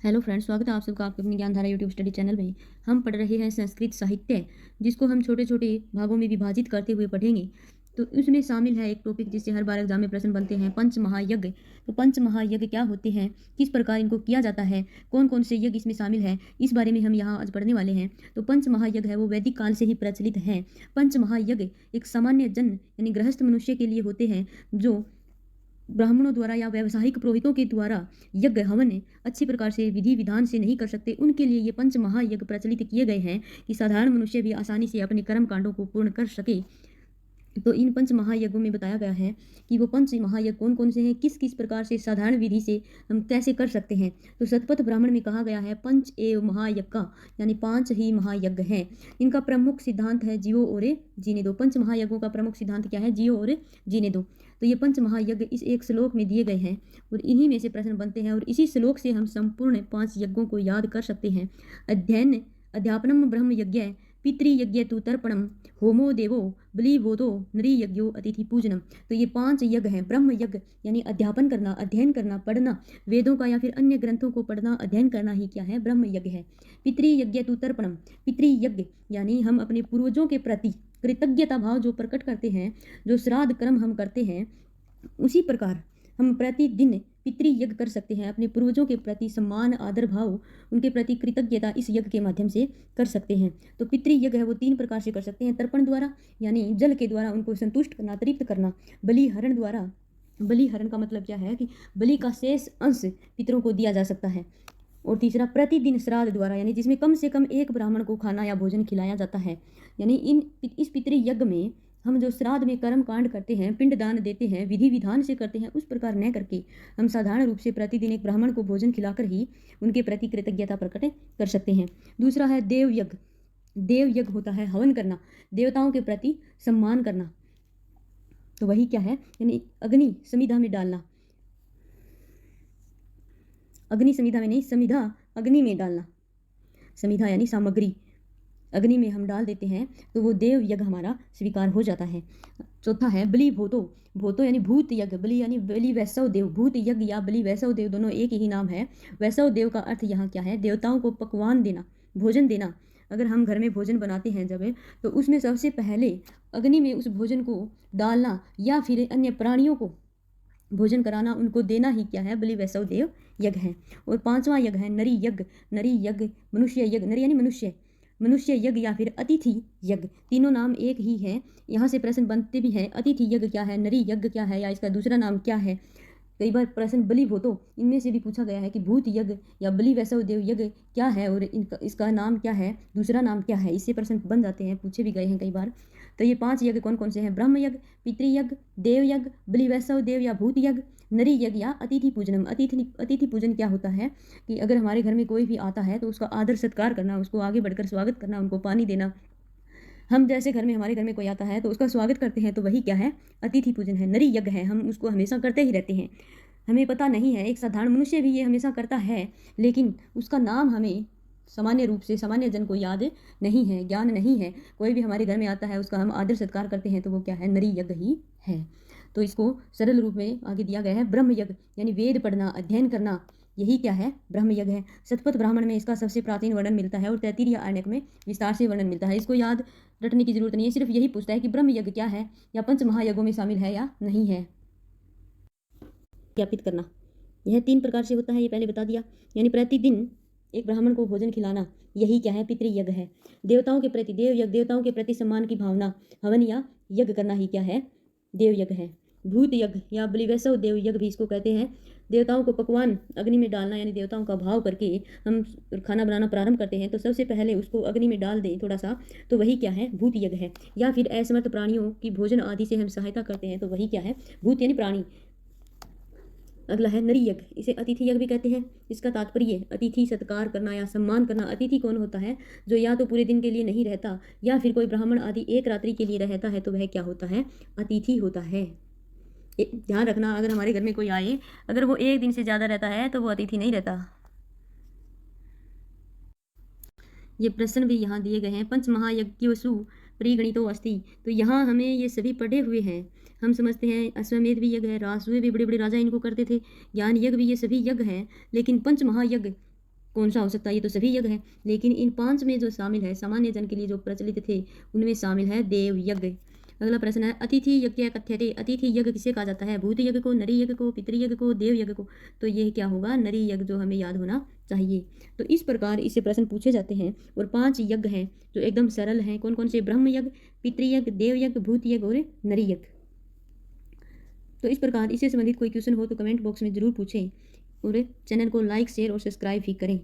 Hello friends, स्वागत है आप सबका आपके अपनी ज्ञानधारा यूट्यूब स्टडी चैनल में। हम पढ़ रहे हैं संस्कृत साहित्य, जिसको हम छोटे छोटे भागों में विभाजित करते हुए पढ़ेंगे। तो उसमें शामिल है एक टॉपिक जिससे हर बार एग्जाम में प्रश्न बनते हैं, पंच महायज्ञ। तो पंच महायज्ञ क्या होते हैं, किस प्रकार इनको किया जाता है, कौन कौन से यज्ञ इसमें शामिल है, इस बारे में हम यहाँ आज पढ़ने वाले हैं। तो पंच महायज्ञ है वो वैदिक काल से ही प्रचलित है। पंच महायज्ञ एक सामान्य जन यानी गृहस्थ मनुष्य के लिए होते हैं, जो ब्राह्मणों द्वारा या व्यावसायिक पुरोहितों के द्वारा यज्ञ हवन अच्छी प्रकार से विधि विधान से नहीं कर सकते, उनके लिए ये पंच महायज्ञ प्रचलित किए गए हैं कि साधारण मनुष्य भी आसानी से अपने कर्म कांडों को पूर्ण कर सके। तो इन पंच महायज्ञों में बताया गया है कि वो पंच महायज्ञ कौन कौन से हैं, किस किस प्रकार से साधारण विधि से हम कैसे कर सकते हैं। तो शतपथ ब्राह्मण में कहा गया है पंच एव महायज्ञ का, यानी 5 ही महायज्ञ हैं। इनका प्रमुख सिद्धांत है जियो और जीने दो। पंच महायज्ञों का प्रमुख सिद्धांत क्या है? जियो और जीने दो। तो ये पंच महायज्ञ इस एक श्लोक में दिए गए हैं और इन्हीं में से प्रश्न बनते हैं और इसी श्लोक से हम संपूर्ण 5 यज्ञों को याद कर सकते हैं। अध्ययन अध्यापनम ब्रह्म यज्ञ, पितृयज्ञ तु तर्पणम, होमो देवो बलिभूतो नरी यज्ञो अतिथि पूजनम। तो ये 5 यज्ञ हैं। ब्रह्म यज्ञ यानी अध्यापन करना, अध्ययन करना, पढ़ना, वेदों का या फिर अन्य ग्रंथों को पढ़ना, अध्ययन करना ही क्या है? ब्रह्म यज्ञ है। पितृयज्ञ तु तर्पणम, पितृयज्ञ यानी हम अपने पूर्वजों के प्रति कृतज्ञता भाव जो प्रकट करते हैं, जो श्राद्ध कर्म हम करते हैं, उसी प्रकार हम प्रतिदिन पितृयज्ञ कर सकते हैं। अपने पूर्वजों के प्रति सम्मान आदर भाव, उनके प्रति कृतज्ञता इस यज्ञ के माध्यम से कर सकते हैं। तो पितृयज्ञ है वो 3 प्रकार से कर सकते हैं। तर्पण द्वारा यानी जल के द्वारा उनको संतुष्ट करना, तृप्त करना। बलिहरण द्वारा, बलिहरण का मतलब क्या है कि बलि का शेष अंश पितरों को दिया जा सकता है। और तीसरा प्रतिदिन श्राद्ध द्वारा, यानी जिसमें कम से कम एक ब्राह्मण को खाना या भोजन खिलाया जाता है। यानी इस पितृयज्ञ में हम जो श्राद्ध में कर्म कांड करते हैं, पिंड दान देते हैं, विधि विधान से करते हैं, उस प्रकार न करके हम साधारण रूप से प्रतिदिन एक ब्राह्मण को भोजन खिलाकर ही उनके प्रति कृतज्ञता प्रकट कर सकते हैं। दूसरा है देवयज्ञ। देवयज्ञ होता है हवन करना, देवताओं के प्रति सम्मान करना। तो वही क्या है? यानी अग्नि समिधा में डालना, अग्नि समिधा में नहीं, समिधा अग्नि में डालना। समिधा यानी सामग्री अग्नि में हम डाल देते हैं तो वो देव यज्ञ हमारा स्वीकार हो जाता है। चौथा है बलि भूतो। भूतो यानी भूत यज्ञ, बलि यानी बलि वैसव देव। भूत यज्ञ या बलि वैसव देव दोनों एक ही नाम है। वैसव देव का अर्थ यहाँ क्या है? देवताओं को पकवान देना, भोजन देना। अगर हम घर में भोजन बनाते हैं जब, तो उसमें सबसे पहले अग्नि में उस भोजन को डालना या फिर अन्य प्राणियों को भोजन कराना, उनको देना ही क्या है? बलि वैसव देव यज्ञ है। और 5वां यज्ञ है नरी यज्ञ। नरी यज्ञ मनुष्य यज्ञ, नरी यानी मनुष्य, मनुष्य यज्ञ या फिर अतिथि यज्ञ, तीनों नाम एक ही है। यहाँ से प्रश्न बनते भी हैं, अतिथि यज्ञ क्या है, नरी यज्ञ क्या है, या इसका दूसरा नाम क्या है। कई बार प्रश्न बलि भूतो, इनमें से भी पूछा गया है कि भूत यज्ञ या बलि वैसव देव यज्ञ क्या है और इसका नाम क्या है, दूसरा नाम क्या है। इससे प्रश्न बन जाते हैं, पूछे भी गए हैं कई बार। तो ये 5 यज्ञ कौन कौन से हैं? ब्रह्म यज्ञ, पितृयज्ञ, देव यज्ञ, बलि वैसव देव या भूत यज्ञ, नरी यज्ञ या अतिथि पूजनम। अतिथि पूजन क्या होता है कि अगर हमारे घर में कोई भी आता है तो उसका आदर सत्कार करना, उसको आगे बढ़कर स्वागत करना, उनको पानी देना। हम जैसे घर में, हमारे घर में कोई आता है तो उसका स्वागत करते हैं, तो वही क्या है? अतिथि पूजन है, नरी यज्ञ है। हम उसको हमेशा करते ही रहते हैं। हमें पता नहीं है, एक साधारण मनुष्य भी ये हमेशा करता है, लेकिन उसका नाम हमें सामान्य रूप से सामान्य जन को याद नहीं है, ज्ञान नहीं है। कोई भी हमारे घर में आता है, उसका हम आदर सत्कार करते हैं, तो वो क्या है? नरी यज्ञ ही है। तो इसको सरल रूप में आगे दिया गया है ब्रह्म यज्ञ, यानी वेद पढ़ना, अध्ययन करना, यही क्या है? ब्रह्म यज्ञ है। शतपथ ब्राह्मण में इसका सबसे प्राचीन वर्णन मिलता है और तैत्तिरीय आरण्यक में विस्तार से वर्णन मिलता है। इसको याद रटने की जरूरत नहीं है, सिर्फ यही पूछता है कि ब्रह्म यज्ञ क्या है या पंच महायज्ञों में शामिल है या नहीं है। ज्ञापित करना, यह 3 प्रकार से होता है, ये पहले बता दिया। यानी प्रतिदिन एक ब्राह्मण को भोजन खिलाना, यही क्या है? पितृयज्ञ है। देवताओं के प्रति देव यज्ञ, देवताओं के प्रति सम्मान की भावना, हवन या यज्ञ करना ही क्या है? देव यज्ञ है। भूत यज्ञ या बलि वैसव देव यज्ञ भी इसको कहते हैं। देवताओं को पकवान अग्नि में डालना, यानी देवताओं का भाव करके हम खाना बनाना प्रारंभ करते हैं तो सबसे पहले उसको अग्नि में डाल दें थोड़ा सा, तो वही क्या है? भूत यज्ञ है। या फिर असमर्थ प्राणियों की भोजन आदि से हम सहायता करते हैं, तो वही क्या है? भूत यानी प्राणी। अगला है नरी यज्ञ, इसे अतिथि यज्ञ भी कहते हैं। इसका तात्पर्य अतिथि सत्कार करना या सम्मान करना। अतिथि कौन होता है? जो या तो पूरे दिन के लिए नहीं रहता या फिर कोई ब्राह्मण आदि एक रात्रि के लिए रहता है, तो वह क्या होता है? अतिथि होता है। ध्यान रखना, अगर हमारे घर में कोई आए, अगर वो 1 दिन से ज़्यादा रहता है तो वो अतिथि नहीं रहता। ये प्रश्न भी यहाँ दिए गए हैं। पंच महायज्ञसु परिगणितो अस्ति। तो यहाँ हमें ये सभी पढ़े हुए हैं। हम समझते हैं अश्वमेध भी यज्ञ है, राजसूय भी बड़े बड़े राजा इनको करते थे, ज्ञान यज्ञ भी, ये सभी यज्ञ हैं। लेकिन पंच महायज्ञ कौन सा हो सकता है? ये तो सभी यज्ञ हैं, लेकिन इन 5 में जो शामिल है, सामान्य जन के लिए जो प्रचलित थे, उनमें शामिल है देव यज्ञ। अगला प्रश्न है, अतिथि यज्ञ कथ्यते। अतिथि यज्ञ किसे कहा जाता है? भूत यज्ञ को, नरी यज्ञ को, पितृयज्ञ को, देव यज्ञ को। तो ये क्या होगा? नरी यज्ञ, जो हमें याद होना चाहिए। तो इस प्रकार इससे प्रश्न पूछे जाते हैं। और 5 यज्ञ हैं जो एकदम सरल हैं। कौन कौन से? ब्रह्म यज्ञ, पितृयज्ञ, देव यज्ञ, भूत यज्ञ और नरी यज्ञ। तो इस प्रकार इससे संबंधित कोई क्वेश्चन हो तो कमेंट बॉक्स में ज़रूर पूछें और चैनल को लाइक, शेयर और सब्सक्राइब भी करें।